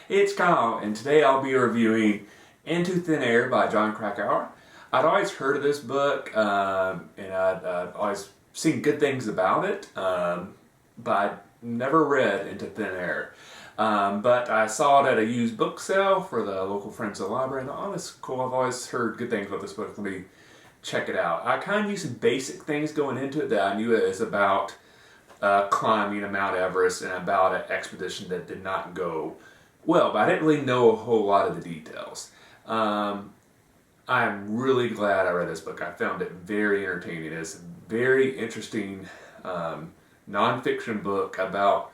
It's Kyle, and today I'll be reviewing Into Thin Air by Jon Krakauer. I'd always heard of this book, and I'd always seen good things about it, but I'd never read Into Thin Air. But I saw it at a used book sale for the local Friends of the Library, and I thought, oh, this is cool. I've always heard good things about this book. Let me check it out. I kind of knew some basic things going into it that I knew it was about climbing a Mount Everest and about an expedition that did not go well, but I didn't really know a whole lot of the details. I'm really glad I read this book. I found it very entertaining. It's a very interesting nonfiction book about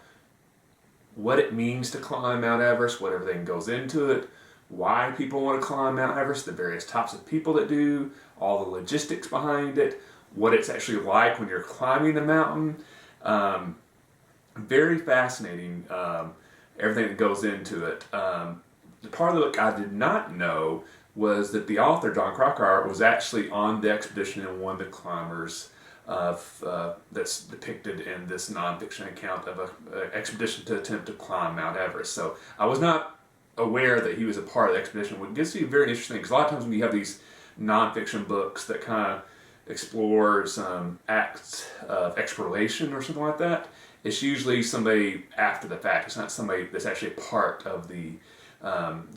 what it means to climb Mount Everest, what everything goes into it, why people want to climb Mount Everest, the various types of people that do, all the logistics behind it, what it's actually like when you're climbing the mountain. Very fascinating, everything that goes into it. The part of the book I did not know was that the author, Jon Krakauer, was actually on the expedition and one of the climbers that's depicted in this nonfiction account of an expedition to attempt to climb Mount Everest. So I was not aware that he was a part of the expedition, which gets to be very interesting, because a lot of times when you have these nonfiction books that kind of explore some acts of exploration or something like that, it's usually somebody after the fact. It's not somebody that's actually a part of the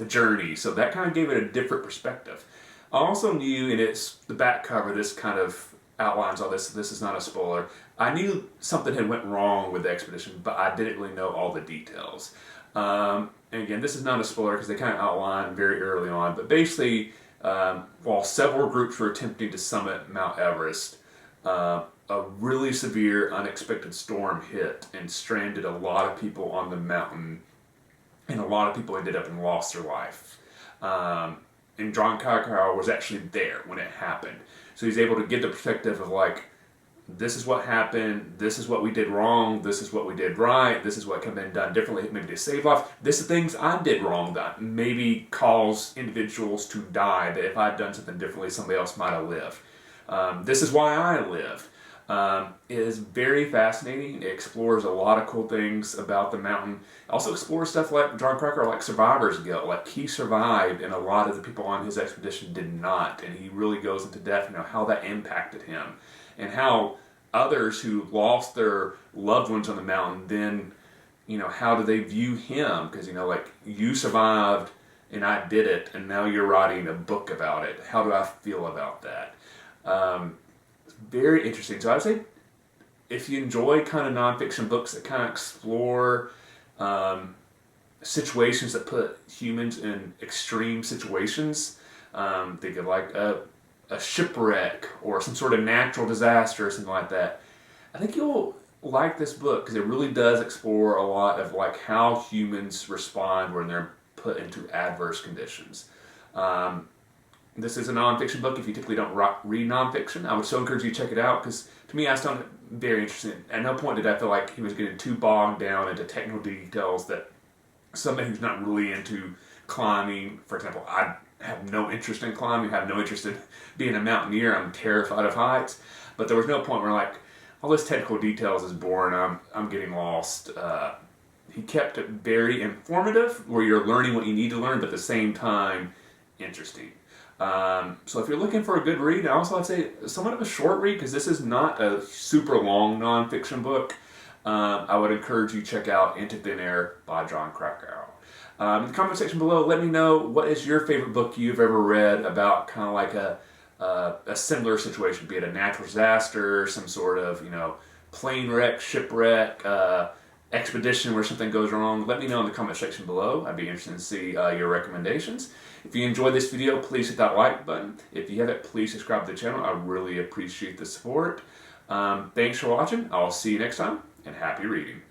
journey. So that kind of gave it a different perspective. I also knew, and it's the back cover, this kind of outlines all this. This is not a spoiler. I knew something had went wrong with the expedition, but I didn't really know all the details. And again, this is not a spoiler because they kind of outline very early on, but basically, while several groups were attempting to summit Mount Everest, a really severe unexpected storm hit and stranded a lot of people on the mountain, and a lot of people ended up and lost their life. And Jon Krakauer was actually there when it happened. So he's able to get the perspective of like, this is what happened, this is what we did wrong, this is what we did right, this is what could have been done differently, maybe to save life. This is things I did wrong that maybe caused individuals to die, that if I'd done something differently, somebody else might have lived. This is why I lived. It is very fascinating. It explores a lot of cool things about the mountain. It also explores stuff like Jon Krakauer, like survivor's guilt. Like, he survived and a lot of the people on his expedition did not. And he really goes into depth, how that impacted him. And how others who lost their loved ones on the mountain then, how do they view him? Because, like, you survived and I did it, and now you're writing a book about it. How do I feel about that? Very interesting. So I would say, if you enjoy kind of nonfiction books that kind of explore situations that put humans in extreme situations, think of like a shipwreck or some sort of natural disaster or something like that, I think you'll like this book, because it really does explore a lot of like how humans respond when they're put into adverse conditions. This is a nonfiction book. If you typically don't read nonfiction, I would so encourage you to check it out, because to me, I found it very interesting. At no point did I feel like he was getting too bogged down into technical details that somebody who's not really into climbing, for example, I have no interest in climbing, have no interest in being a mountaineer, I'm terrified of heights, but there was no point where like, all this technical details is boring, I'm getting lost. He kept it very informative, where you're learning what you need to learn, but at the same time, interesting. So if you're looking for a good read, and also I'd say somewhat of a short read, because this is not a super long nonfiction book, I would encourage you to check out Into Thin Air by Jon Krakauer. In the comment section below, let me know what is your favorite book you've ever read about kind of like a similar situation, be it a natural disaster, some sort of plane wreck, shipwreck, expedition where something goes wrong. Let me know in the comment section below. I'd be interested to see your recommendations. If you enjoyed this video, please hit that like button. If you haven't, please subscribe to the channel. I really appreciate the support. Thanks for watching. I'll see you next time, and happy reading.